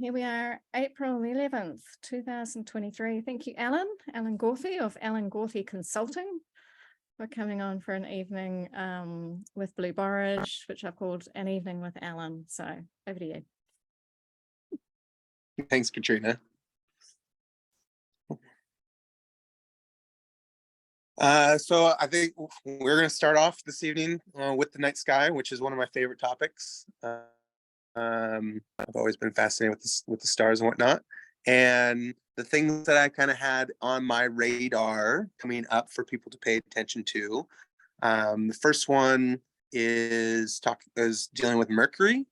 Here we are, April 11th, 2023. Thank you, Allen Gorthy of Allen Gorthy Consulting, for coming on for an evening with Blue Borage, which I've called An Evening with Allen. So over to you. Thanks, Katrina. So I think we're going to start off this evening with the night sky, which is one of my favorite topics. I've always been fascinated with the stars and whatnot. And the things that I kind of had on my radar coming up for people to pay attention to. The first one is dealing with Mercury.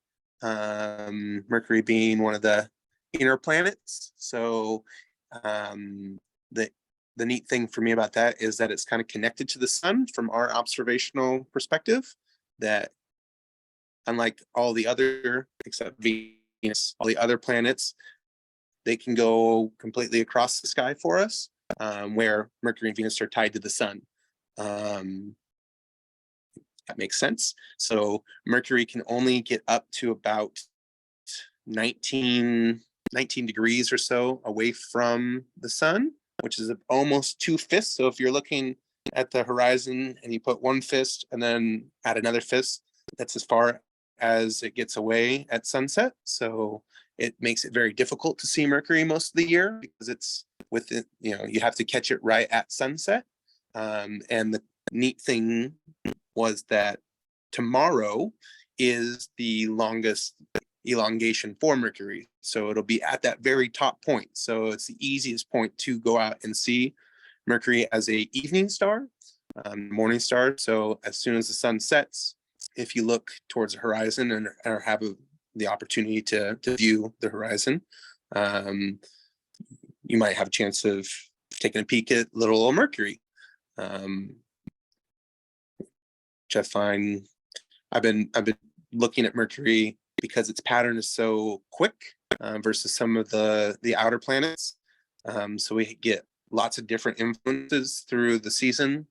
Mercury being one of the inner planets. So the neat thing for me about that is that it's kind of connected to the sun from our observational perspective, that unlike all the other, except Venus, all the other planets, they can go completely across the sky for us, where Mercury and Venus are tied to the sun. That makes sense. So Mercury can only get up to about 19 degrees or so away from the sun, which is almost 2 fists. So if you're looking at the horizon and you put one fist and then add another fist, that's as far as it gets away at sunset. So it makes it very difficult to see Mercury most of the year because it's within, you have to catch it right at sunset. And the neat thing was that tomorrow is the longest elongation for Mercury. So it'll be at that very top point. So it's the easiest point to go out and see Mercury as a evening star, morning star. So as soon as the sun sets, if you look towards the horizon and or have the opportunity to view the horizon, you might have a chance of taking a peek at little old Mercury, which I find I've been looking at Mercury because its pattern is so quick versus some of the outer planets. So we get lots of different influences through the season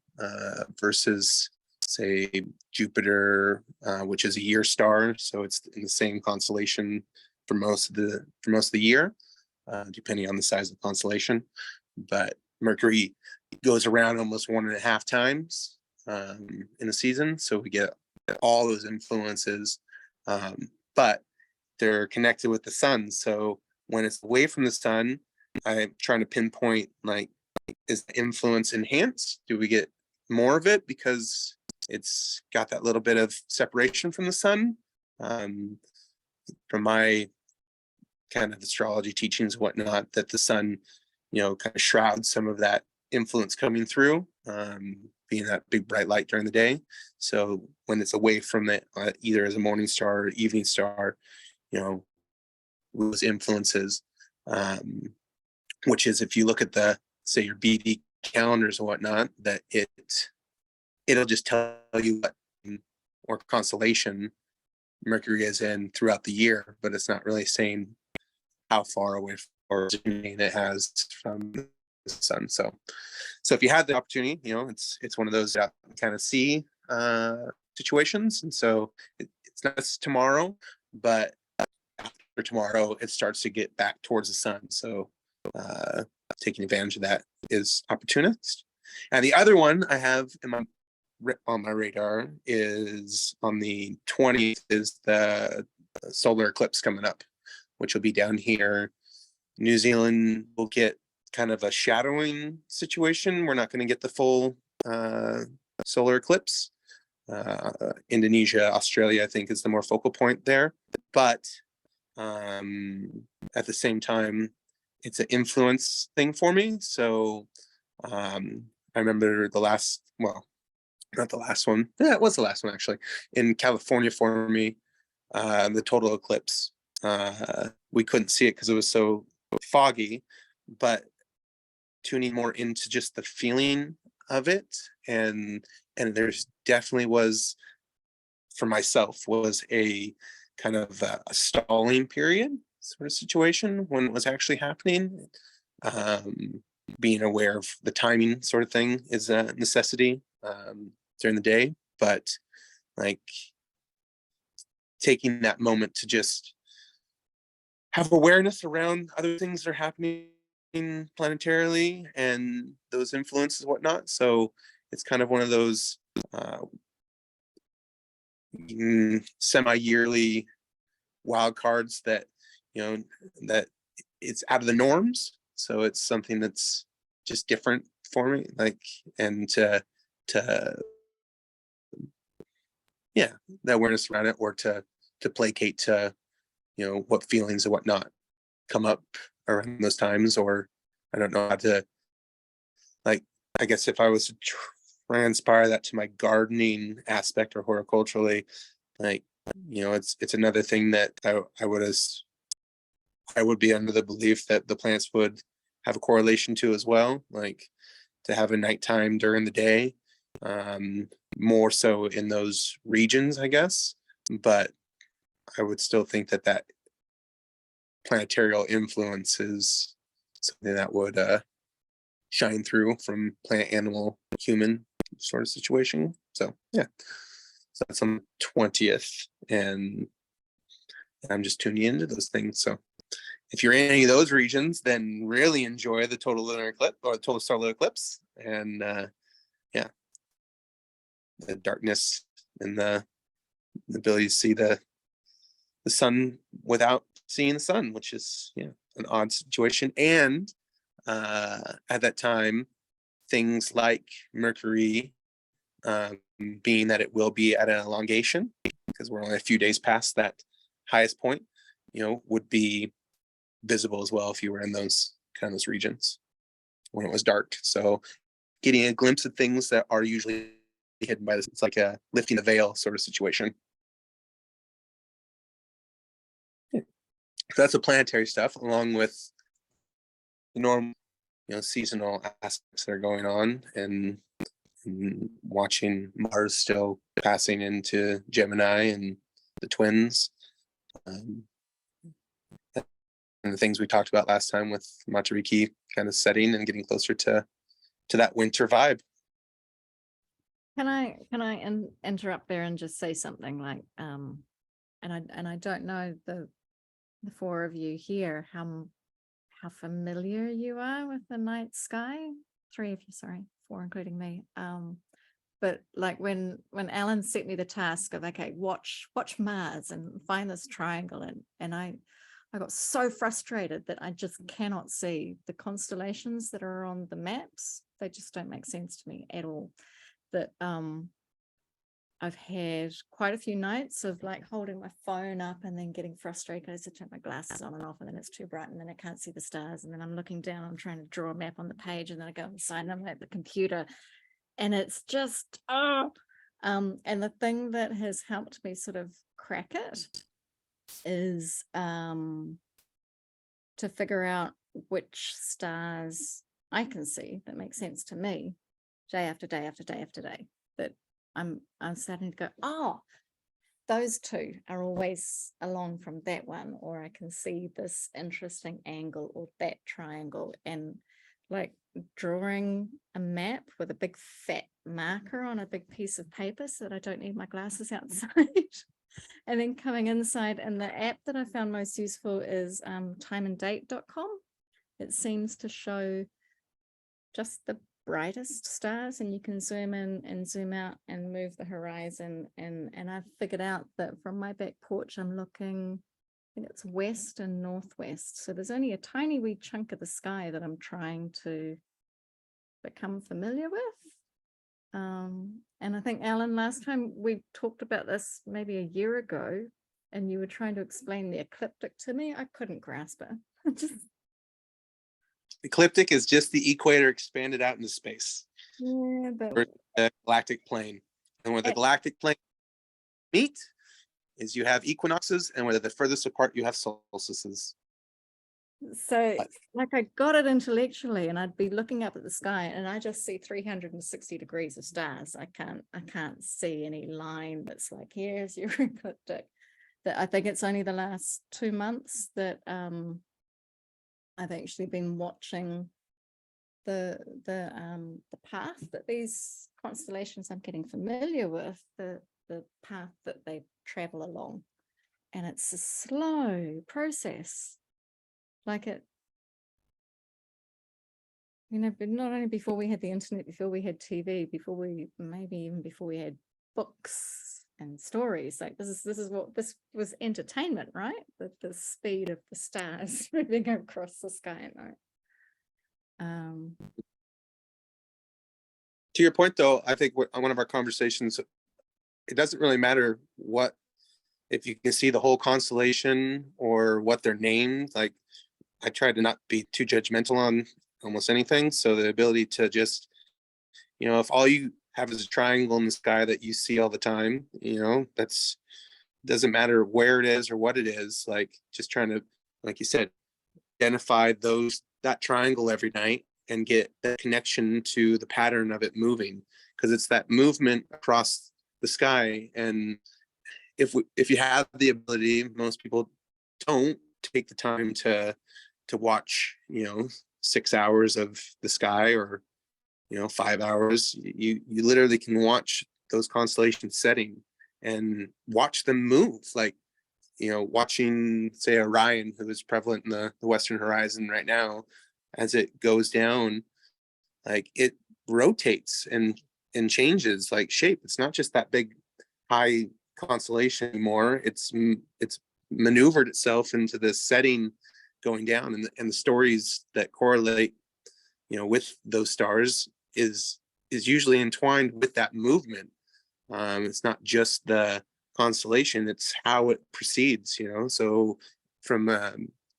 versus, say, Jupiter, which is a year star. So it's in the same constellation for most of the year, depending on the size of the constellation. But Mercury goes around almost 1.5 times in a season. So we get all those influences, but they're connected with the sun. So when it's away from the sun, I'm trying to pinpoint, like, is the influence enhanced? Do we get more of it because it's got that little bit of separation from the sun? From my kind of astrology teachings and whatnot, that the sun, kind of shrouds some of that influence coming through, being that big bright light during the day. So when it's away from it, either as a morning star or evening star, those influences, which is, if you look at say your BD calendars and whatnot, that it'll just tell you what or constellation Mercury is in throughout the year, but it's not really saying how far away or it has from the sun. So if you had the opportunity, it's one of those kind of see situations. And so it's not tomorrow, but after tomorrow, it starts to get back towards the sun. So taking advantage of that is opportunist. And the other one I have on my radar is on the 20th is the solar eclipse coming up, which will be down here. New Zealand will get kind of a shadowing situation. We're not going to get the full solar eclipse. Indonesia, Australia, I think, is the more focal point there. But at the same time, it's an influence thing for me. So I remember not the last one. Yeah, it was the last one, actually. In California for me, the total eclipse. We couldn't see it because it was so foggy, but tuning more into just the feeling of it, and there's definitely was, for myself, was a kind of a stalling period sort of situation when it was actually happening. Being aware of the timing sort of thing is a necessity during the day, but like taking that moment to just have awareness around other things that are happening planetarily and those influences and whatnot. So it's kind of one of those semi-yearly wild cards that, that it's out of the norms. So it's something that's just different for me, like, and to yeah, the awareness around it, or to placate to, what feelings and whatnot come up around those times. Or I don't know how to, like, I guess if I was to transpire that to my gardening aspect or horticulturally, like, it's another thing that I would be under the belief that the plants would have a correlation to as well, like to have a nighttime during the day, more so in those regions, I guess. But I would still think that planetary influence is something that would shine through from plant, animal, human sort of situation. So yeah, so that's on 20th, and I'm just tuning into those things. So if you're in any of those regions, then really enjoy the total lunar eclipse or total solar eclipse, and yeah, the darkness and the ability to see the sun without seeing the sun, which is an odd situation. And at that time, things like Mercury, being that it will be at an elongation, because we're only a few days past that highest point, would be visible as well if you were in those regions when it was dark. So getting a glimpse of things that are usually hidden by this, it's like a lifting the veil sort of situation. So that's the planetary stuff, along with the normal, seasonal aspects that are going on, and watching Mars still passing into Gemini and the twins. And the things we talked about last time with Matariki kind of setting and getting closer to that winter vibe. Can I interrupt there and just say something like, and I don't know the four of you here how familiar you are with the night sky. Three of you, sorry, four including me. But like when Alan set me the task of, okay, watch Mars and find this triangle, and I got so frustrated that I just cannot see the constellations that are on the maps. They just don't make sense to me at all. That I've had quite a few nights of like holding my phone up and then getting frustrated. I just turn my glasses on and off, and then it's too bright, and then I can't see the stars, and then I'm looking down, I'm trying to draw a map on the page, and then I go inside and I'm at the computer, and it's just and the thing that has helped me sort of crack it is to figure out which stars I can see that make sense to me day after day after day after day, that I'm starting to go, oh, those two are always along from that one, or I can see this interesting angle or that triangle, and like drawing a map with a big fat marker on a big piece of paper so that I don't need my glasses outside. And then coming inside, and the app that I found most useful is timeanddate.com. It seems to show just the brightest stars, and you can zoom in and zoom out and move the horizon. And I've figured out that from my back porch, I'm looking, I think it's west and northwest. So there's only a tiny wee chunk of the sky that I'm trying to become familiar with. And I think, Alan, last time we talked about this maybe a year ago, and you were trying to explain the ecliptic to me. I couldn't grasp it. Ecliptic is just the equator expanded out into space. Yeah, but the galactic plane. And where the galactic plane meet is you have equinoxes, and where they're the furthest apart, you have solstices. So like I got it intellectually, and I'd be looking up at the sky and I just see 360 degrees of stars. I can't see any line that's like, here's your ecliptic. That I think it's only the last 2 months that I've actually been watching the path that these constellations I'm getting familiar with, the path that they travel along. And it's a slow process. like it, you know, but not only before we had the internet, before we had TV, before we, maybe even before we had books and stories, like this is what this was, entertainment, right? The speed of the stars moving across the sky, right? To your point, though, I think one of our conversations, it doesn't really matter what, if you can see the whole constellation or what they're named. Like, I try to not be too judgmental on almost anything. So the ability to just, you know, if all you have is a triangle in the sky that you see all the time, you know, that's, doesn't matter where it is or what it is, like just trying to, like you said, identify that triangle every night and get that connection to the pattern of it moving, because it's that movement across the sky. And if you have the ability, most people don't take the time to watch, you know, 6 hours of the sky, or, you know, 5 hours. You literally can watch those constellations setting and watch them move. Like, you know, watching, say, Orion, who is prevalent in the western horizon right now, as it goes down, like it rotates and changes like shape. It's not just that big high constellation anymore. It's maneuvered itself into this setting going down, and the stories that correlate, you know, with those stars is usually entwined with that movement. It's not just the constellation, it's how it proceeds, you know. So from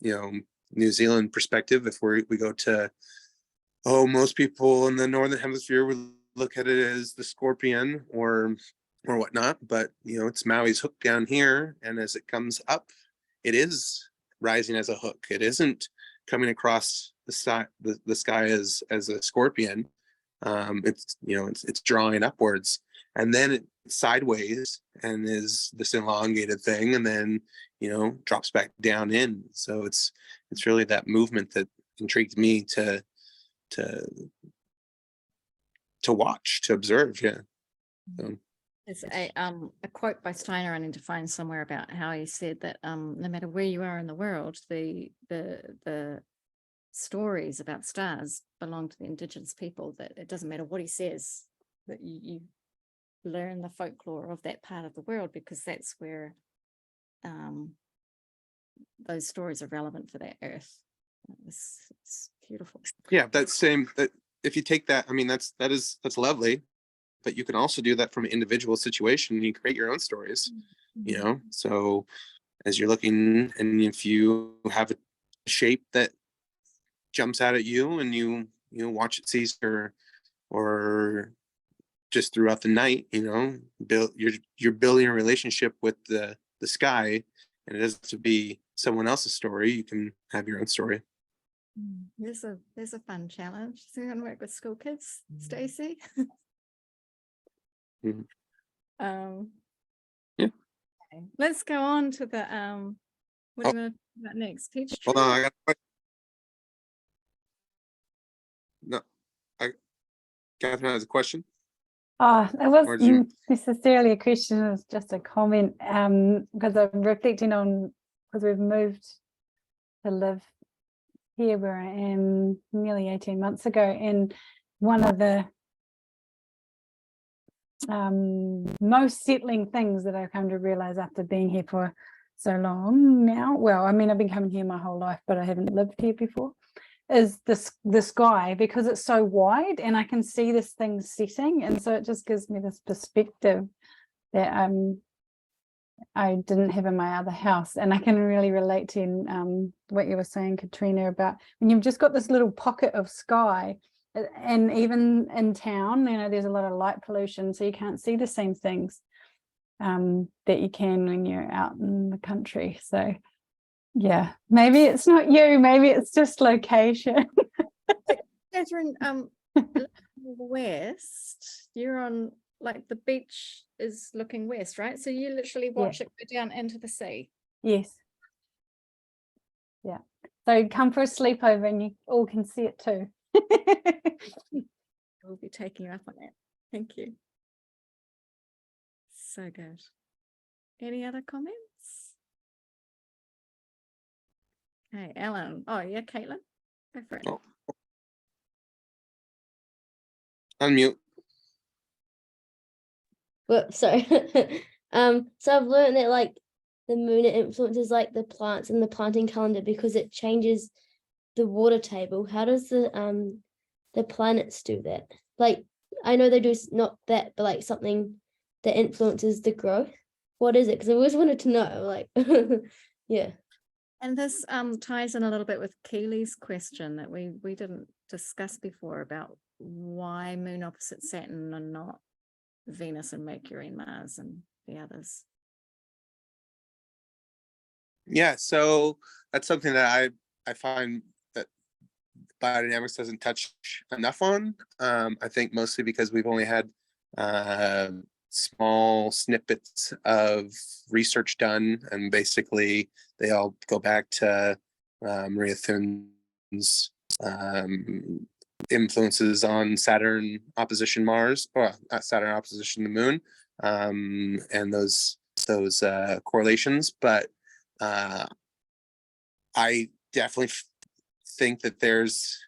you know, New Zealand perspective, if we go to, most people in the northern hemisphere would look at it as the scorpion or whatnot, but you know, it's Maui's hook down here, and as it comes up, it is rising as a hook. It isn't coming across the sky as a scorpion. It's, you know, it's drawing upwards, and then it's sideways and is this elongated thing, and then, you know, drops back down in. So it's really that movement that intrigued me to watch, to observe. Yeah. There's a quote by Steiner I need to find somewhere about how he said that no matter where you are in the world, the stories about stars belong to the indigenous people, that it doesn't matter what he says, that you learn the folklore of that part of the world, because that's where those stories are relevant for that earth. It's beautiful. Yeah, that if you take that, I mean, that's lovely, but you can also do that from an individual situation, and you create your own stories. Mm-hmm. You know, so as you're looking, and if you have a shape that jumps out at you, and you watch it cease, or just throughout the night, you know, you're building a relationship with the sky, and it doesn't have to be someone else's story. You can have your own story. There's a fun challenge. So you want to work with school kids, Stacey? Mm-hmm. Yeah. Okay. Let's go on to the what do you want to talk about next? Peach tree? Hold on, I got a question. No, Catherine has a question. It wasn't necessarily a question, it was just a comment, because I'm reflecting on, because we've moved to live here where I am nearly 18 months ago, and one of the most settling things that I've come to realize after being here for so long now, well, I mean, I've been coming here my whole life, but I haven't lived here before, is the sky, because it's so wide and I can see this thing setting, and so it just gives me this perspective that I didn't have in my other house. And I can really relate to what you were saying, Katrina, about when you've just got this little pocket of sky, and even in town, you know, there's a lot of light pollution, so you can't see the same things that you can when you're out in the country. So yeah, maybe it's not you, maybe it's just location. Catherine, west, you're on, like, the beach is looking west, right? So you literally watch it go down into the sea. Yes. Yeah. So come for a sleepover and you all can see it too. We'll be taking you up on that. Thank you. So good. Any other comments? Okay, Alan. Oh yeah, Caitlin. Go for it. Oh. Unmute. But so so I've learned that like the moon influences like the plants and the planting calendar because it changes the water table. How does the planets do that? Like I know they do not that, but like something that influences the growth. What is it? Because I always wanted to know. Like, yeah. And this ties in a little bit with Keely's question that we didn't discuss before about why moon opposite Saturn and not Venus and Mercury and Mars and the others. Yeah, so that's something that I find that biodynamics doesn't touch enough on. I think mostly because we've only had small snippets of research done, and basically they all go back to Maria Thun's influences on Saturn opposition Mars, or Saturn opposition the Moon, and those correlations. But I definitely think that there's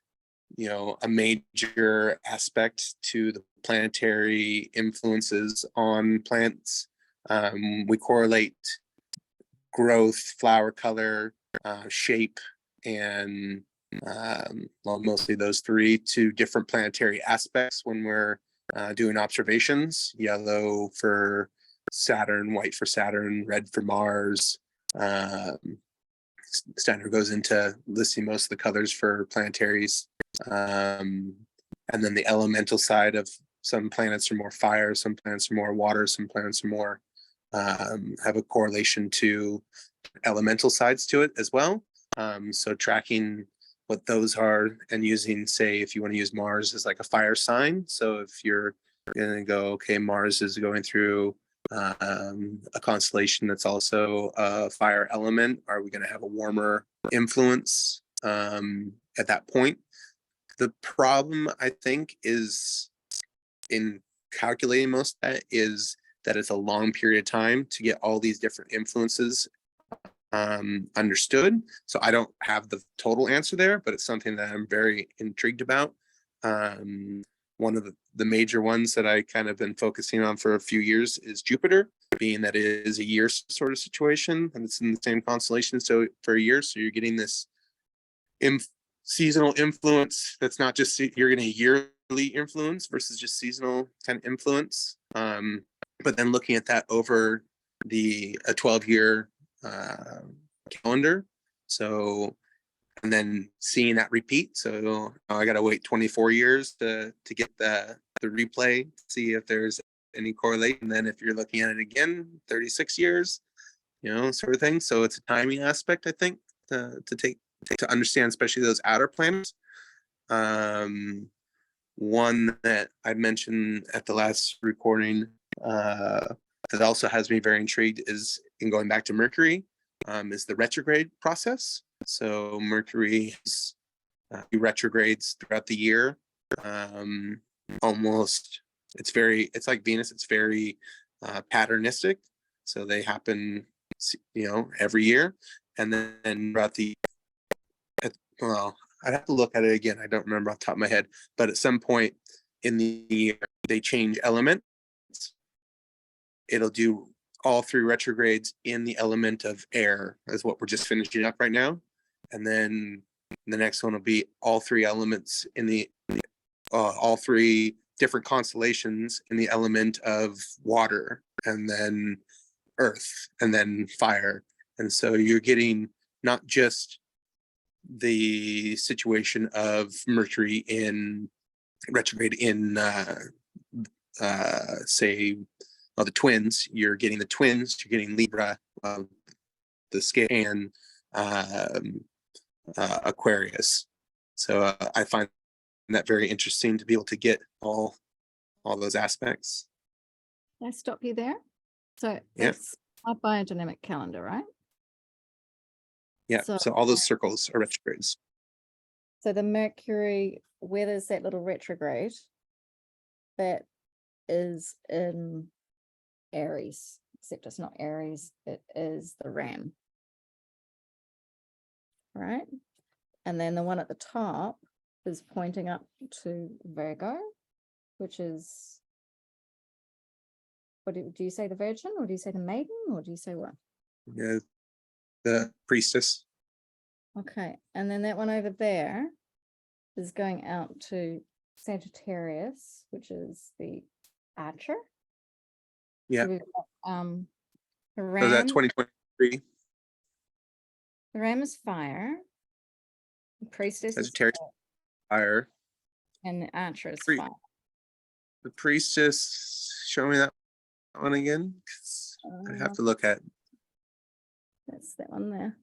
a major aspect to the planetary influences on plants. We correlate growth, flower color, shape, and mostly those three to different planetary aspects when we're doing observations. Yellow for Saturn, white for Saturn, red for Mars. Standard goes into listing most of the colors for planetaries. And then the elemental side of some planets are more fire, some planets are more water, some planets are more have a correlation to elemental sides to it as well. So tracking what those are and using, say, if you want to use Mars as like a fire sign. So if you're going to go, okay, Mars is going through a constellation that's also a fire element, are we going to have a warmer influence at that point? The problem, I think, is in calculating most of that is that it's a long period of time to get all these different influences understood. So I don't have the total answer there, but it's something that I'm very intrigued about. One of the major ones that I kind of been focusing on for a few years is Jupiter, being that it is a year sort of situation and it's in the same constellation so for a year. So you're getting this seasonal influence that's not just you're getting a yearly influence versus just seasonal kind of influence. But then looking at that over a 12-year calendar. So, and then seeing that repeat. So I got to wait 24 years to get the replay, see if there's any correlation. And then if you're looking at it again, 36 years, sort of thing. So it's a timing aspect, I think, to understand, especially those outer planets. One that I mentioned at the last recording that also has me very intrigued is in going back to Mercury, is the retrograde process. So Mercury retrogrades throughout the year. Almost, it's like Venus. It's very patternistic. So they happen, every year, and then throughout I'd have to look at it again. I don't remember off the top of my head, but at some point in the year, they change elements. It'll do all three retrogrades in the element of air, is what we're just finishing up right now. And then the next one will be all three elements in all three different constellations in the element of water, and then earth, and then fire. And so you're getting not just the situation of Mercury in retrograde in say the twins. You're getting the twins, you're getting Libra, the scale, and Aquarius. So I find that very interesting to be able to get all those aspects. Can I stop you there? So Yeah. that's our biodynamic calendar, right? Yeah, so all those circles are retrogrades. So the Mercury, where there's that little retrograde, that is in Aries, except it's not Aries, it is the Ram. right? And then the one at the top is pointing up to Virgo, which is, what do you say, the Virgin, or do you say the Maiden, or do you say what? Yeah, the priestess. Okay, and then that one over there is going out to Sagittarius, which is the Archer. Yeah. So we've got, the So that Ram. 2023 The Ram is fire. The Priestess is Sagittarius fire. and the Archer is Pre- fire. The priestess, show me that one again. 'Cause I have to look at. That's that one there.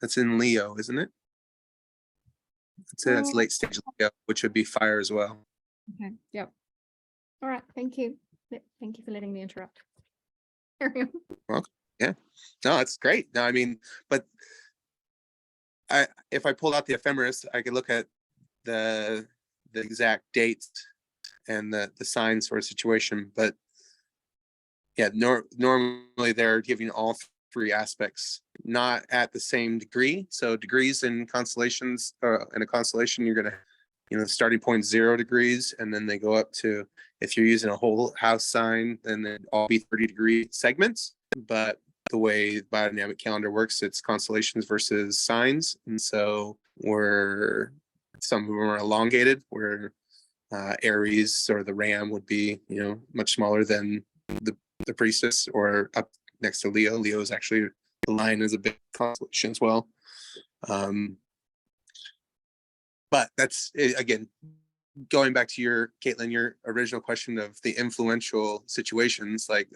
That's in Leo, isn't it? I'd say that's Oh. late stage Leo, which would be fire as well. Okay, yep. All right, thank you. Thank you for letting me interrupt. Carry on. No, that's great. No, I mean, but if I pulled out the ephemeris, I could look at the exact dates and the signs for a situation. But yeah, normally they're giving all three aspects, not at the same degree. So degrees in constellations, in a constellation, you're gonna, the starting point 0 degrees, and then they go up to, if you're using a whole house sign, then they'd all be 30-degree segments. But the way the biodynamic calendar works, it's constellations versus signs, and so some of them are elongated, where Aries or the Ram would be, much smaller than the priestess, or up next to Leo. Leo is actually, the Lion is a big constellation as well. But that's again, going back to Caitlin, your original question of the influential situations, like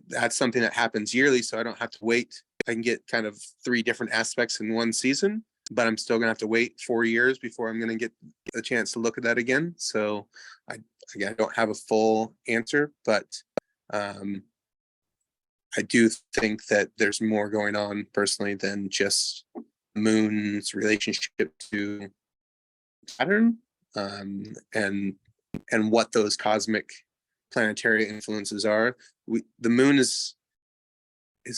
that's something that happens yearly, so I don't have to wait. I can get kind of 3 different aspects in one season, but I'm still gonna have to wait 4 years before I'm gonna get a chance to look at that again. So I don't have a full answer, but I do think that there's more going on personally than just Moon's relationship to Saturn, and what those cosmic planetary influences are. The Moon is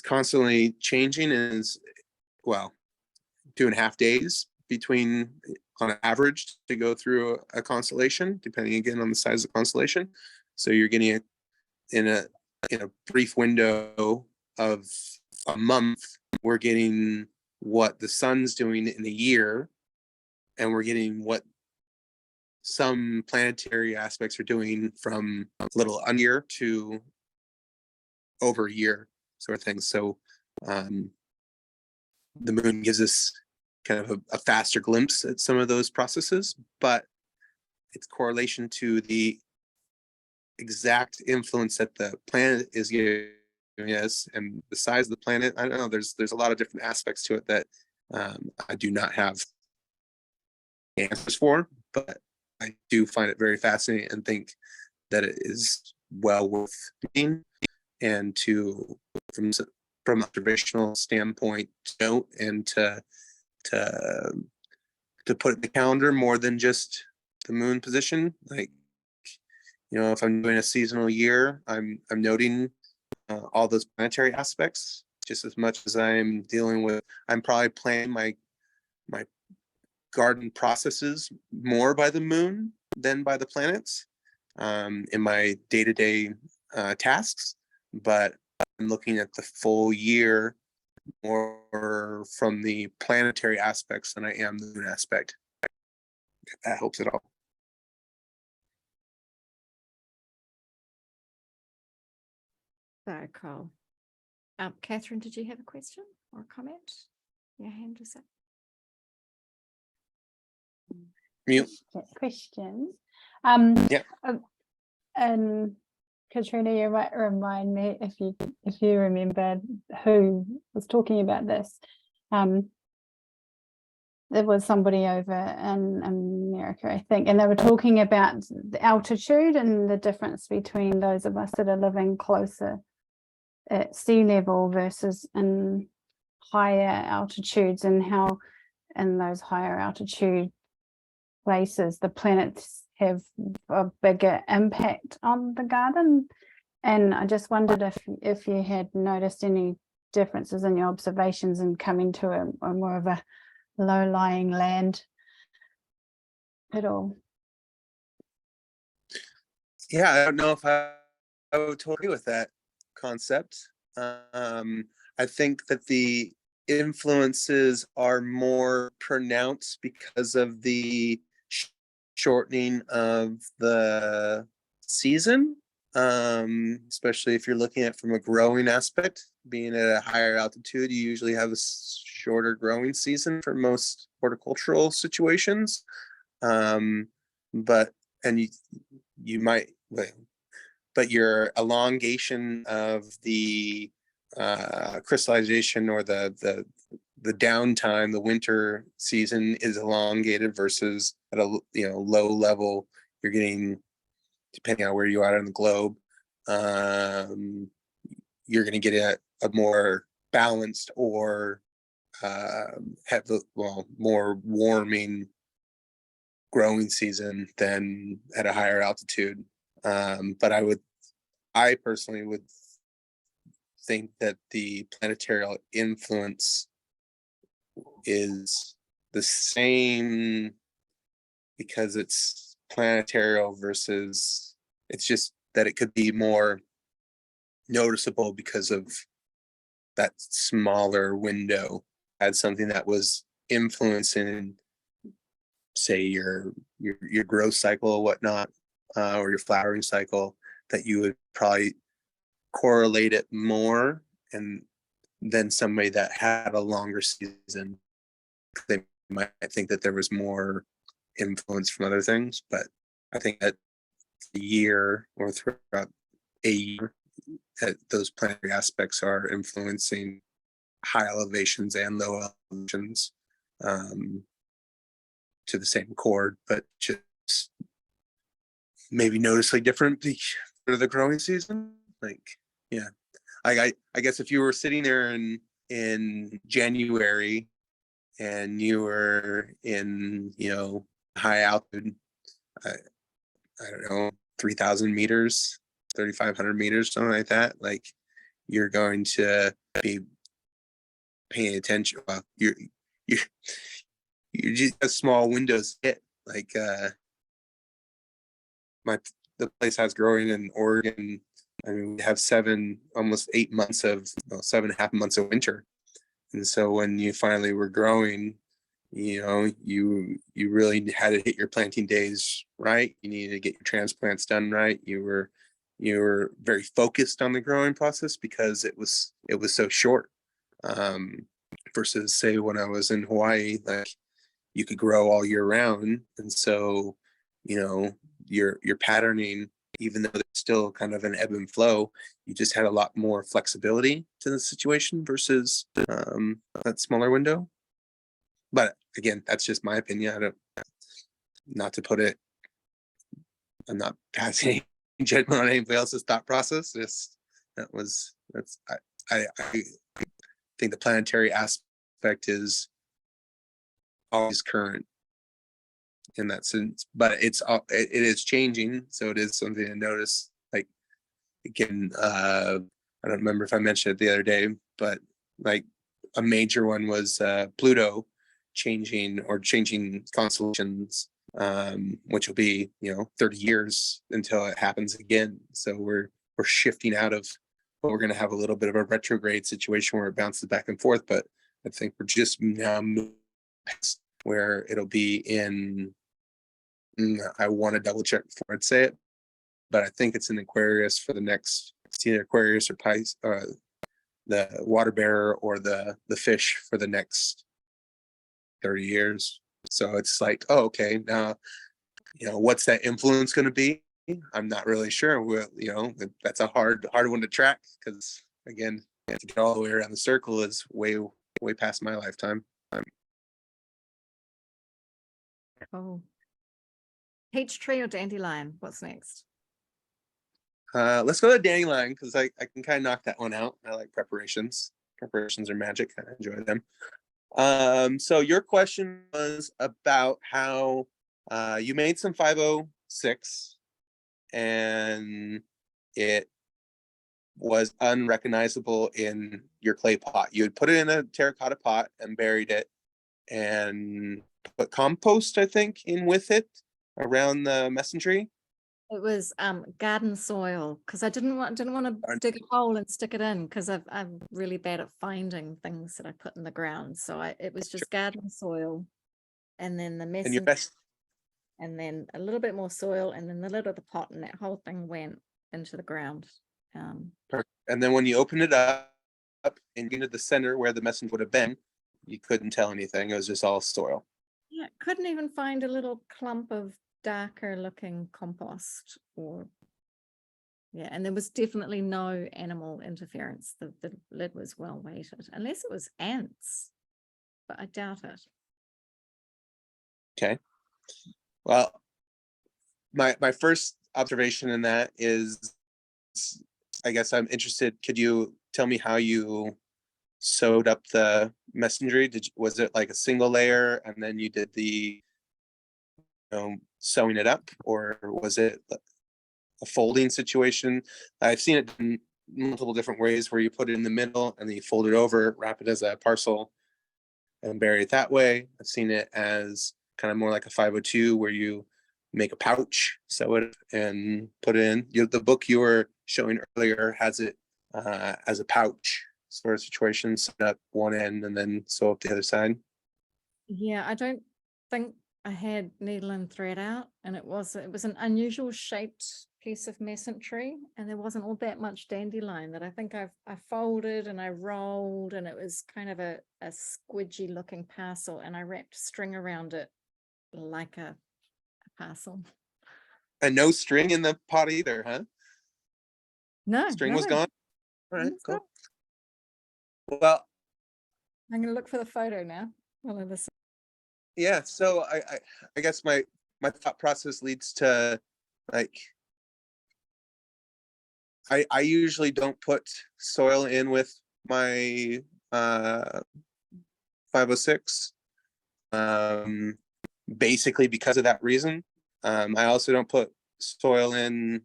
constantly changing, and is 2.5 days between, on average, to go through a constellation, depending again on the size of the constellation. So you're getting it in a brief window of a month. We're getting what the sun's doing in a year, and we're getting what some planetary aspects are doing from a little under a year to over a year, sort of thing. So the Moon gives us kind of a faster glimpse at some of those processes, but its correlation to the exact influence that the planet is giving us and the size of the planet, I don't know, there's a lot of different aspects to it that I do not have answers for, but I do find it very fascinating and think that it is well worth reading, and from observational standpoint to note, and to put it in the calendar more than just the Moon position. Like, if I'm doing a seasonal year, I'm noting all those planetary aspects just as much as I'm dealing with. I'm probably planning my garden processes more by the Moon than by the planets in my day-to-day tasks, but I'm looking at the full year more from the planetary aspects than I am the Moon aspect. If that helps at all. Very cool. Catherine, did you have a question or a comment? Your hand is up. Mute. Question. Yeah. And Katrina, you might remind me if you remember who was talking about this. There was somebody over in America, I think, and they were talking about the altitude and the difference between those of us that are living closer at sea level versus in higher altitudes, and how in those higher altitude places the planets have a bigger impact on the garden. And I just wondered if you had noticed any differences in your observations and coming to a more of a low-lying land at all? Yeah, I don't know if I would totally agree with that concept. I think that the influences are more pronounced because of the shortening of the season, especially if you're looking at it from a growing aspect. Being at a higher altitude, you usually have a shorter growing season for most horticultural situations. But and you might, but your elongation of the crystallization or the downtime, the winter season is elongated versus at a low level. You're getting, depending on where you are in the globe, you're going to get a more balanced or have more warming growing season than at a higher altitude. But I personally would think that the planetary influence is the same because it's planetary versus, it's just that it could be more noticeable because of that smaller window. Had something that was influencing, say, your growth cycle or whatnot, or your flowering cycle, that you would probably correlate it more, and then somebody that had a longer season, they might think that there was more influence from other things. But I think that the year or throughout a year, that those planetary aspects are influencing high elevations and low elevations to the same chord, but just maybe noticeably different for the growing season. Like, yeah, I guess if you were sitting there in January and you were in high altitude, I don't know, 3,000 meters, 3,500 meters, something like that, like, you're going to be paying attention. Well, you're just have small windows hit, like the place I was growing in Oregon. I mean, we have almost 8 months of 7.5 months of winter, and so when you finally were growing, you really had to hit your planting days right. You needed to get your transplants done right. You were very focused on the growing process because it was so short. Versus, say, when I was in Hawaii, like, you could grow all year round, and so your patterning, even though there's still kind of an ebb and flow, you just had a lot more flexibility to the situation versus that smaller window. But again, that's just my opinion. Not to put it, I'm not passing any judgment on anybody else's thought process. I think the planetary aspect is always current in that sense, but it is changing, so it is something to notice. Like, again, I don't remember if I mentioned it the other day, but like a major one was Pluto changing constellations, which will be 30 years until it happens again. So we're shifting out of, we're going to have a little bit of a retrograde situation where it bounces back and forth, but I think we're just now moving past where it'll be in, I want to double check before I'd say it, but I think it's in Aquarius for the next, it's either Aquarius or Pisces, the water bearer or the fish for the next 30 years. So it's like, oh, okay, now, what's that influence going to be? I'm not really sure. That's a hard one to track, because again, to get all the way around the circle is way past my lifetime. Cool. Peach tree or dandelion? What's next? Let's go to Dandelion, because I can kind of knock that one out. I like preparations. Preparations are magic. I enjoy them. So your question was about how you made some 506 and it was unrecognizable in your clay pot. You would put it in a terracotta pot and buried it, and put compost, I think, in with it around the mesentery. It was garden soil, because I didn't want to dig a hole and stick it in, because I'm really bad at finding things that I put in the ground. So it was just garden soil, and then the And your mesentery, best, and then a little bit more soil, and then the lid of the pot, and that whole thing went into the ground. and then when you open it up and get into the center where the mesentery would have been, you couldn't tell anything. It was just all soil. Yeah, couldn't even find a little clump of darker looking compost, or yeah, and there was definitely no animal interference. The lid was well weighted, unless it was ants, but I doubt it. Okay. Well, my first observation in that is, I guess I'm interested. Could you tell me how you sewed up the mesentery? Was it like a single layer and then you did the sewing it up, or was it a folding situation? I've seen it in multiple different ways, where you put it in the middle and then you fold it over, wrap it as a parcel, and bury it that way. I've seen it as kind of more like a 502, where you make a pouch, sew it, and put it in. The book you were showing earlier has it as a pouch sort of situation, set up one end and then sew up the other side. Yeah, I don't think I had needle and thread out, and it was an unusual shaped piece of mesentery, and there wasn't all that much dandelion that I think I folded and I rolled, and it was kind of a squidgy looking parcel, and I wrapped string around it like a parcel. And no string in the pot either, huh? No, String was gone. All right, It's cool. not. Well, I'm gonna look for the photo now. Well, this. yeah. So I guess my thought process leads to, like, I usually don't put soil in with my 506, basically because of that reason. I also don't put soil in,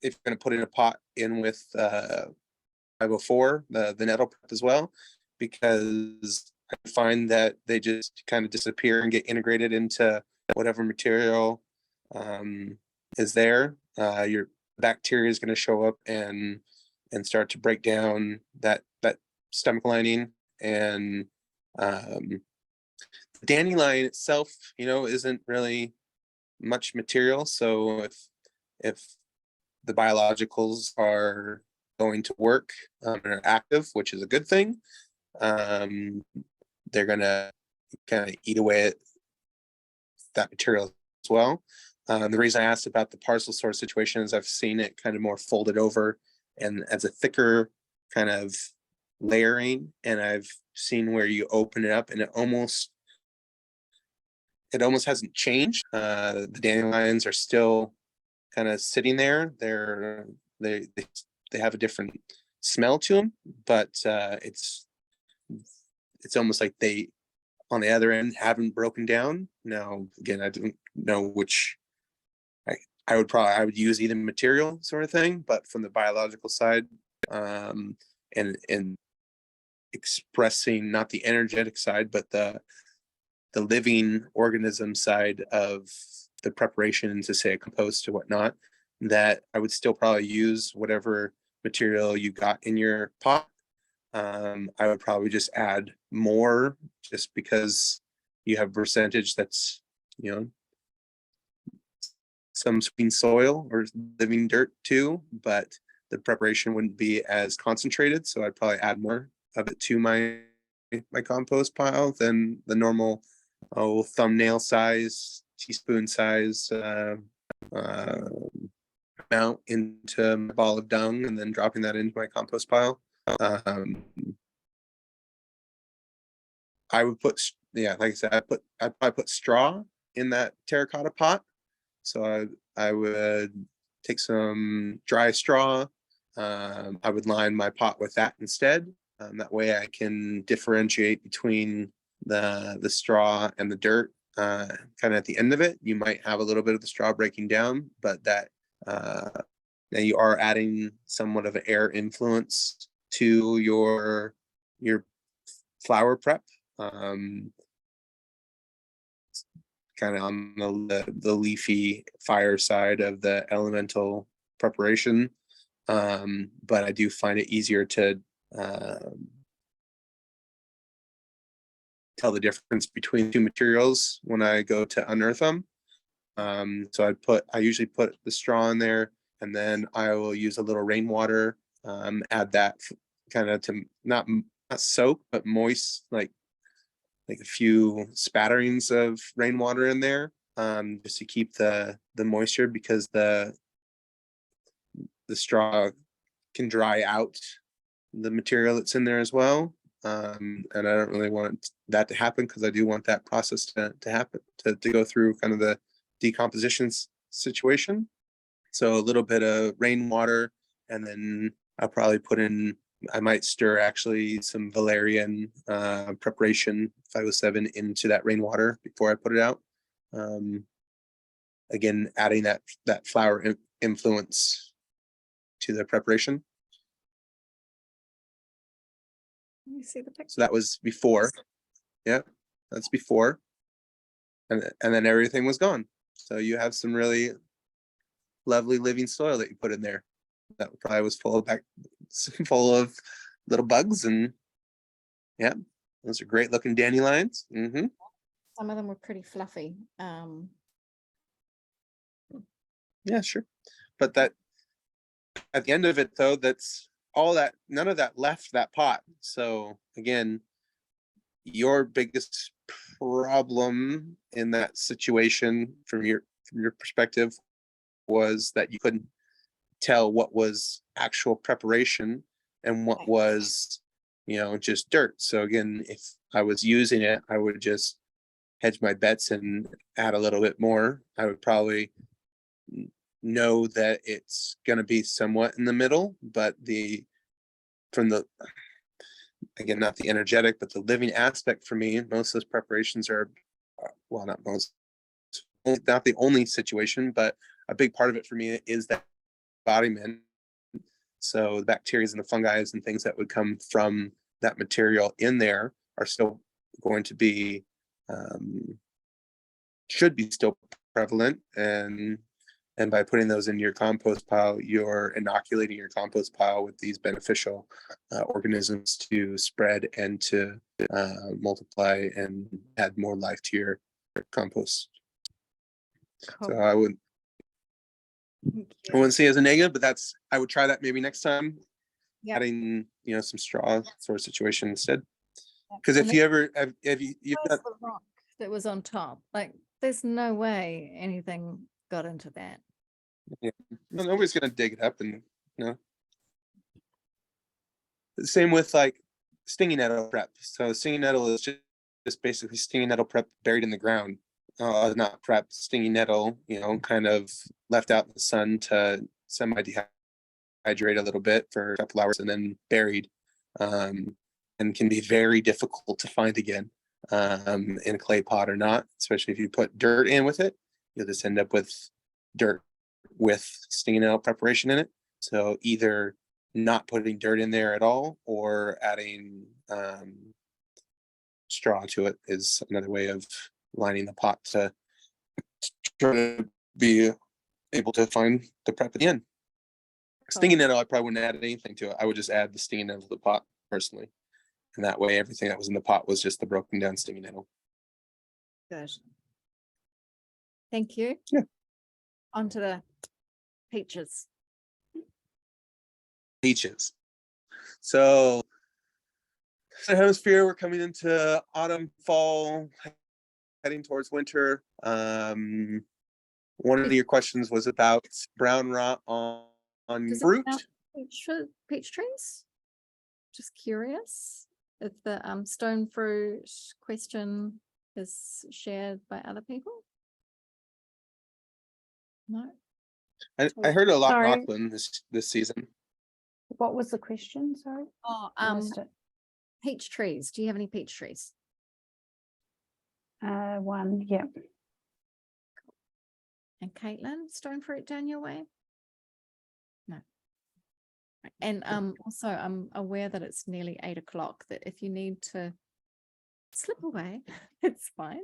if you're going to put in a pot, in with 504, the nettle pot as well, because I find that they just kind of disappear and get integrated into whatever material is there. Your bacteria is going to show up and start to break down that stomach lining, and the dandelion itself, isn't really much material. So if the biologicals are going to work and are active, which is a good thing, they're gonna kind of eat away at that material as well. The reason I asked about the parcel sort of situation is I've seen it kind of more folded over and as a thicker kind of layering, and I've seen where you open it up and it almost hasn't changed. The dandelions are still kind of sitting there. They have a different smell to them, but it's almost like they, on the other end, haven't broken down. Now, again, I don't know which. I would use either material sort of thing, but from the biological side, and expressing not the energetic side, but the living organism side of the preparation into, say, a compost or whatnot, that I would still probably use whatever material you got in your pot. I would probably just add more, just because you have a percentage that's, some sweet soil or living dirt too, but the preparation wouldn't be as concentrated. So I'd probably add more of it to my compost pile than the normal thumbnail size, teaspoon size amount into a ball of dung, and then dropping that into my compost pile. I would put, like I said, I'd probably put straw in that terracotta pot. So I would take some dry straw. I would line my pot with that instead. That way I can differentiate between the straw and the dirt. Kind of at the end of it, you might have a little bit of the straw breaking down, but that Now you are adding somewhat of an air influence to your flower prep. Kind of on the leafy fire side of the elemental preparation. But I do find it easier to tell the difference between two materials when I go to unearth them. So I usually put the straw in there, and then I will use a little rainwater, add that kind of to not soak, but moist, like a few spatterings of rainwater in there, just to keep the moisture, because the straw can dry out the material that's in there as well. And I don't really want that to happen, because I do want that process to happen, to go through kind of the decomposition situation. So a little bit of rainwater, and then I'll probably I might stir actually some valerian preparation 507 into that rainwater before I put it out. Again, adding that flower influence to the preparation. Let me see the picture. So that was before. Yeah, that's before. And then everything was gone. So you have some really lovely living soil that you put in there. That probably was full of little bugs, and yeah, those are great looking dandelions. Some of them were pretty fluffy. Yeah, sure. But that, at the end of it though, that's all that, none of that left that pot. So again, your biggest problem in that situation from your perspective was that you couldn't tell what was actual preparation and what was, just dirt. So again, if I was using it, I would just hedge my bets and add a little bit more. I would probably know that it's going to be somewhat in the middle, but again, not the energetic, but the living aspect for me, most of those preparations are, well, not the only situation, but a big part of it for me is that embodiment. So the bacteria and the fungi and things that would come from that material in there are still going to be, should be still prevalent. And by putting those in your compost pile, you're inoculating your compost pile with these beneficial organisms to spread and to multiply and add more life to your compost. Cool. So I wouldn't say as a negative, but I would try that maybe next time. Yep. Adding, some straw sort of situation instead. Because And if you ever, you've Where's got, the rock that was on top? Like, there's no way anything got into that. nobody's gonna dig it up, and same with like stinging nettle prep. So stinging nettle is just basically stinging nettle prep buried in the ground. Not prep, stinging nettle, kind of left out in the sun to semi-dehydrate a little bit for a couple hours and then buried, and can be very difficult to find again in a clay pot or not, especially if you put dirt in with it. You'll just end up with dirt with stinging nettle preparation in it. So either not putting dirt in there at all or adding straw to it is another way of lining the pot to try to be able to find the prep at the end. Stinging nettle, I probably wouldn't add anything to it. I would just add the stinging nettle to the pot personally. And that way everything that was in the pot was just the broken down stinging nettle. Good. Thank you. Yeah. On to the peaches. Peaches. So the hemisphere, we're coming into autumn, fall, heading towards winter. One of your questions was about brown rot on fruit. Peach trees? Just curious if the stone fruit question is shared by other people. No. I heard a lot Sorry. Rockland this season. What was the question? Sorry. Oh, I missed it. peach trees. Do you have any peach trees? One, yeah. And Caitlin, stone fruit down your way? And also I'm aware that it's nearly 8 o'clock, that if you need to slip away, it's fine.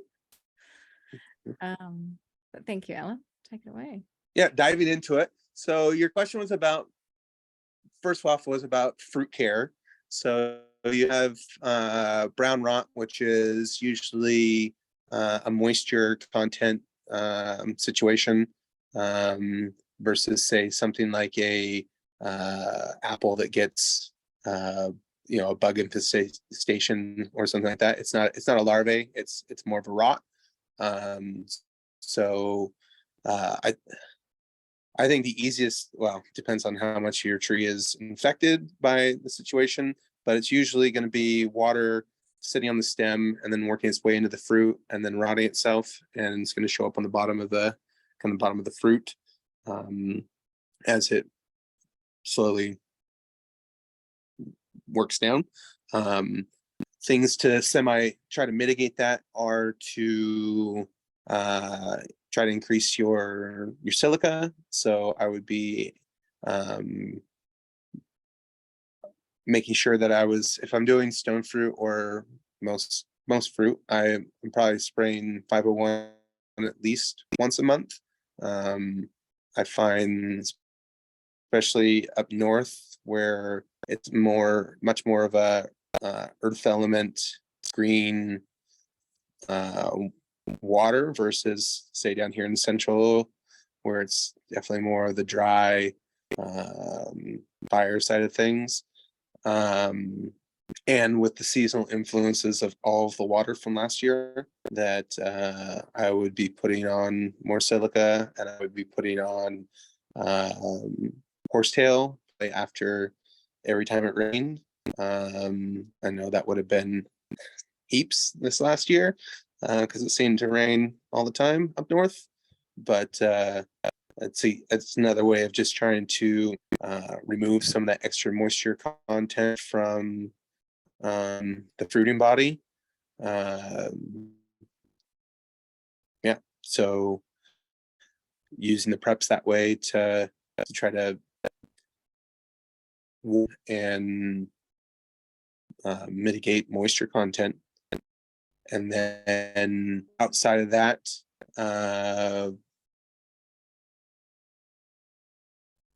But thank you, Alan. Take it away. Yeah, diving into it. So your question was about, first off, was about fruit care. So you have brown rot, which is usually a moisture content situation, versus say something like a apple that gets a bug infestation or something like that. It's not a larvae. It's more of a rot. So I think the easiest, well, depends on how much your tree is infected by the situation, but it's usually going to be water sitting on the stem and then working its way into the fruit and then rotting itself, and it's going to show up on the bottom of the fruit as it slowly works down. Things to try to mitigate that are to try to increase your silica. So I would be making sure that if I'm doing stone fruit or most fruit, I'm probably spraying 501 at least once a month. I find, especially up north, where it's much more of a earth element green water versus say down here in central, where it's definitely more of the dry fire side of things. And with the seasonal influences of all of the water from last year, that I would be putting on more silica, and I would be putting on horsetail after every time it rained. I know that would have been heaps this last year because it seemed to rain all the time up north. But it's another way of just trying to remove some of that extra moisture content from the fruiting body. Yeah, so using the preps that way to try to and mitigate moisture content. And then outside of that,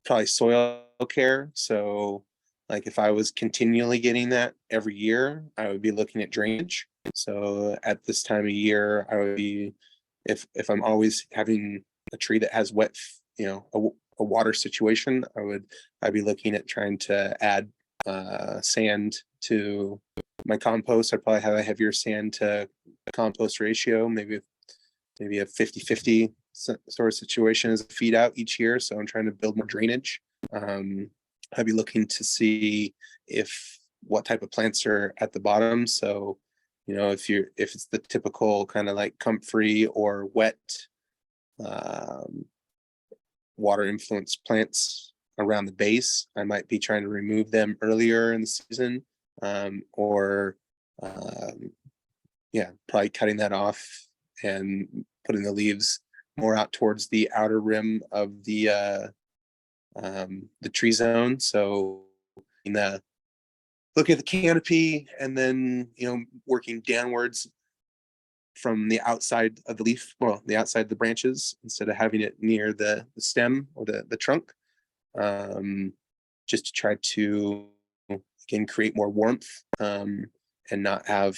probably soil care. So like if I was continually getting that every year, I would be looking at drainage. So at this time of year, I would be, if I'm always having a tree that has wet, a water situation, I'd be looking at trying to add sand to my compost. I'd probably have a heavier sand to compost ratio, maybe a 50-50 sort of situation as a feed out each year. So I'm trying to build more drainage. I'd be looking to see what type of plants are at the bottom. So, if it's the typical kind of like comfrey or wet water influenced plants around the base, I might be trying to remove them earlier in the season, or probably cutting that off and putting the leaves more out towards the outer rim of the tree zone. So look at the canopy and then working downwards from the outside of the leaf, the outside of the branches, instead of having it near the stem or the trunk, just to try to again create more warmth and not have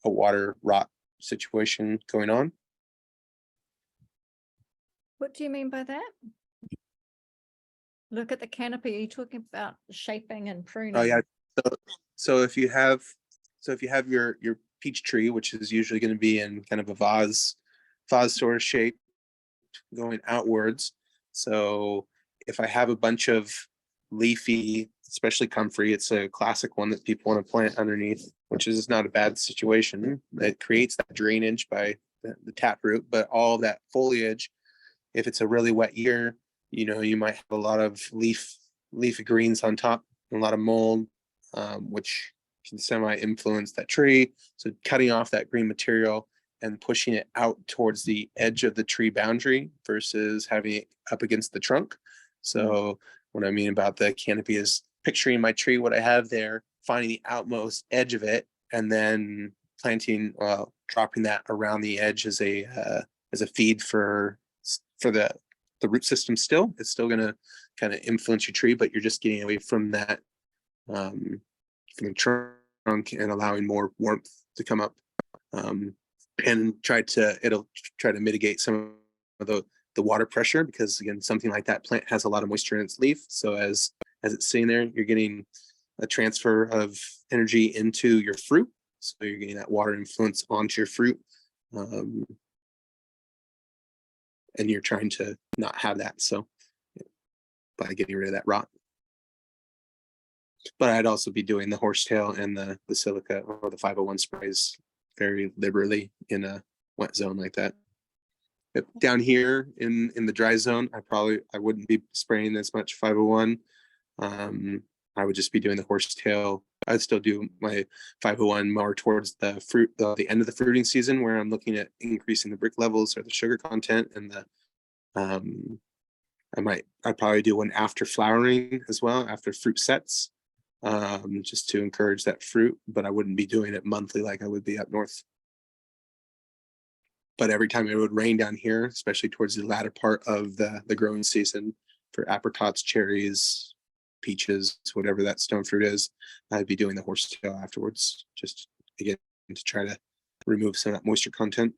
a water rot situation going on. What do you mean by that? Look at the canopy. Are you talking about shaping and pruning? Oh yeah. So if you have your peach tree, which is usually going to be in kind of a vase sort of shape going outwards. So if I have a bunch of leafy, especially comfrey, it's a classic one that people want to plant underneath, which is not a bad situation. It creates that drainage by the taproot, but all that foliage, if it's a really wet year, you might have a lot of leafy greens on top, and a lot of mold, which can semi-influence that tree. So cutting off that green material and pushing it out towards the edge of the tree boundary versus having it up against the trunk. So what I mean about the canopy is picturing my tree, what I have there, finding the outmost edge of it, and then planting, dropping that around the edge as a feed for the root system. Still, it's still going to kind of influence your tree, but you're just getting away from that, from the trunk, and allowing more warmth to come up, and it'll try to mitigate some of the water pressure, because again, something like that plant has a lot of moisture in its leaf. So as it's sitting there, you're getting a transfer of energy into your fruit. So you're getting that water influence onto your fruit. And you're trying to not have that. So by getting rid of that rot. But I'd also be doing the horsetail and the silica or the 501 sprays very liberally in a wet zone like that. Down here in the dry zone, I wouldn't be spraying as much 501. I would just be doing the horsetail. I'd still do my 501 more towards the end of the fruiting season, where I'm looking at increasing the brick levels or the sugar content, and I'd probably do one after flowering as well, after fruit sets, just to encourage that fruit. But I wouldn't be doing it monthly like I would be up north. But every time it would rain down here, especially towards the latter part of the growing season for apricots, cherries, peaches, whatever that stone fruit is, I'd be doing the horsetail afterwards, just again to try to remove some of that moisture content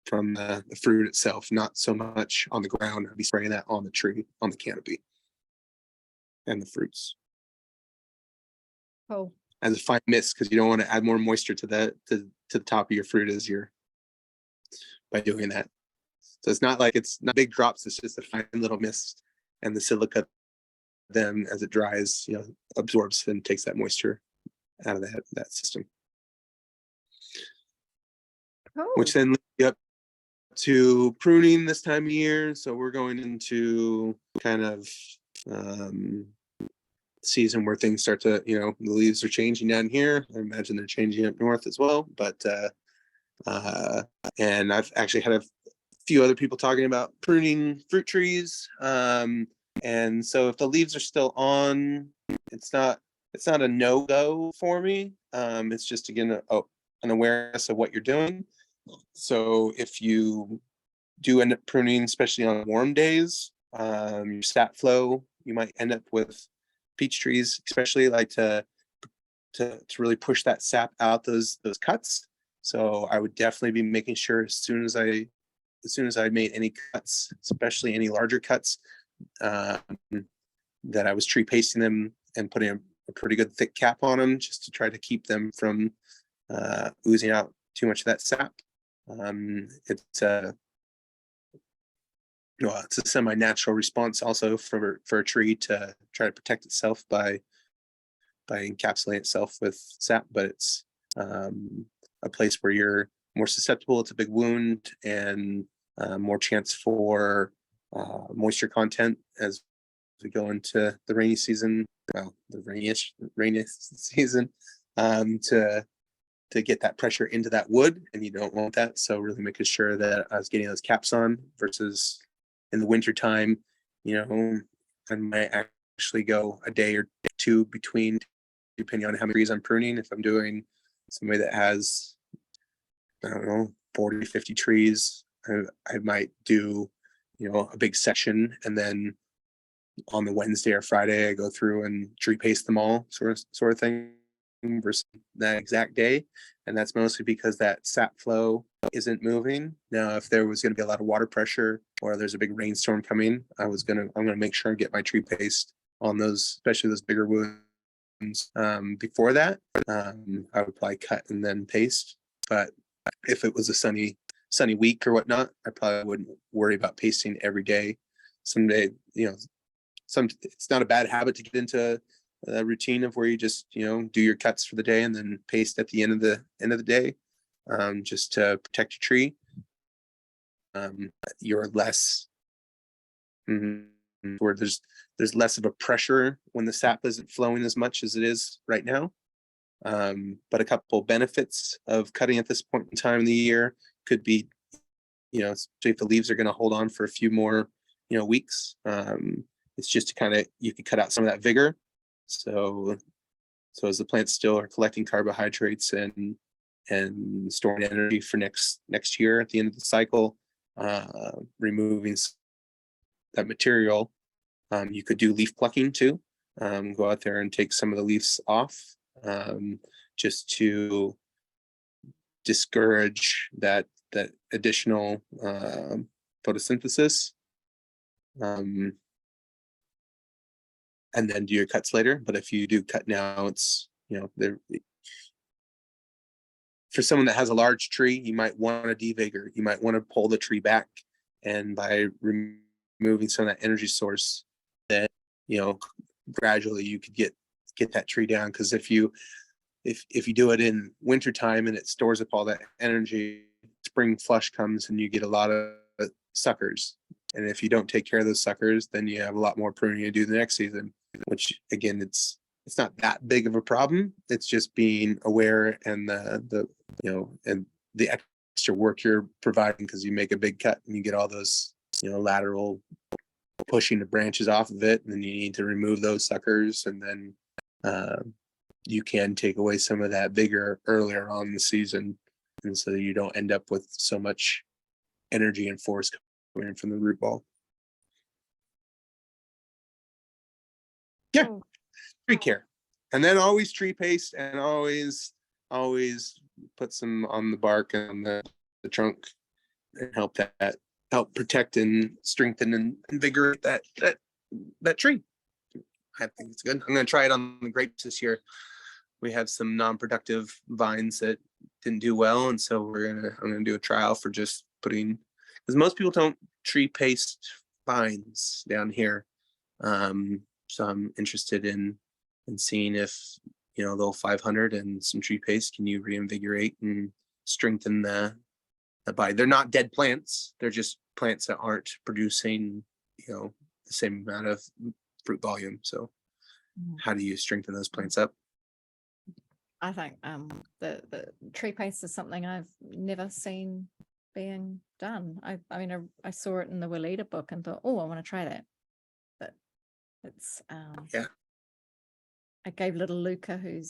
from the fruit itself, not so much on the ground. I'd be spraying that on the tree, on the canopy, and the fruits. Oh, As a fine mist, because you don't want to add more moisture to the top of your fruit as you're by doing that. So it's not like it's not big drops, it's just a fine little mist, and the silica then as it dries, absorbs and takes that moisture out of that system. cool. Which then leads you up to pruning this time of year. So we're going into kind of season where things start to, the leaves are changing down here. I imagine they're changing up north as well. But and I've actually had a few other people talking about pruning fruit trees. And so if the leaves are still on, it's not a no-go for me. It's just, again, an awareness of what you're doing. So if you do end up pruning, especially on warm days, your sap flow, you might end up with peach trees, especially like to really push that sap out those cuts. So I would definitely be making sure as soon as I made any cuts, especially any larger cuts, that I was tree pasting them and putting a pretty good thick cap on them, just to try to keep them from oozing out too much of that sap. It's a semi-natural response also for a tree to try to protect itself by encapsulating itself with sap, but it's a place where you're more susceptible. It's a big wound, and more chance for moisture content as we go into the rainy season, the rainiest season, to get that pressure into that wood, and you don't want that. So really making sure that I was getting those caps on, versus in the winter time, I might actually go a day or two between, depending on how many trees I'm pruning. If I'm doing somebody that has, 40, 50 trees, I might do, a big section, and then on the Wednesday or Friday, I go through and tree paste them all, sort of thing, versus that exact day. And that's mostly because that sap flow isn't moving. Now, if there was going to be a lot of water pressure, or there's a big rainstorm coming, I'm going to make sure and get my tree paste on those, especially those bigger wounds. Before that, I would probably cut and then paste. But if it was a sunny week or whatnot, I probably wouldn't worry about pasting every day. Someday, it's not a bad habit to get into a routine of where you just, do your cuts for the day and then paste at the end of the day, just to protect your tree. You're less, where there's less of a pressure when the sap isn't flowing as much as it is right now. But a couple benefits of cutting at this point in time in the year could be, if the leaves are going to hold on for a few more, weeks, it's just to you could cut out some of that vigor. So as the plants still are collecting carbohydrates and storing energy for next year at the end of the cycle, removing that material. You could do leaf plucking too. Go out there and take some of the leaves off, just to discourage that additional photosynthesis. And then do your cuts later. But if you do cut now, it's, you know, there. For someone that has a large tree, you might want to devigor. You might want to pull the tree back, and by removing some of that energy source, then, you know, gradually you could get that tree down. Because if you do it in wintertime and it stores up all that energy, spring flush comes and you get a lot of suckers. And if you don't take care of those suckers, then you have a lot more pruning to do the next season, which again, it's not that big of a problem. It's just being aware and the you know, and the extra work you're providing, because you make a big cut and you get all those, you know, lateral pushing the branches off of it, and then you need to remove those suckers, and then you can take away some of that vigor earlier on in the season, and so you don't end up with so much energy and force coming from the root ball. Yeah, tree care, and then always tree paste, and always put some on the bark and the trunk, and help protect and strengthen and invigorate that tree. I think it's good. I'm going to try it on the grapes this year. We have some non-productive vines that didn't do well, and so I'm gonna do a trial for just putting, because most people don't tree paste vines down here. So I'm interested in seeing if, you know, the old 500 and some tree paste, can you reinvigorate and strengthen the vine? They're not dead plants. They're just plants that aren't producing, you know, the same amount of fruit volume. So how do you strengthen those plants up? I think the tree paste is something I've never seen being done. I mean, I saw it in the Willita book and thought, oh, I want to try that. But it's Yeah. I gave little Luca, who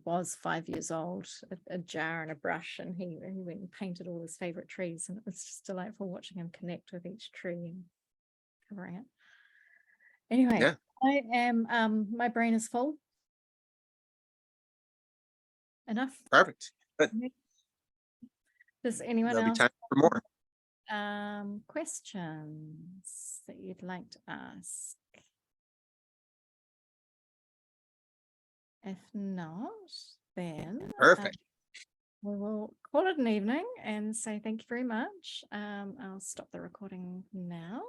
was 5 years old, a jar and a brush, and he went and painted all his favorite trees, and it was just delightful watching him connect with each tree and covering it. Anyway, Yeah. I am my brain is full. Enough. Perfect. Good. Does anyone There'll be else time for more. questions that you'd like to ask? If not, then Perfect. we will call it an evening and say thank you very much. I'll stop the recording now.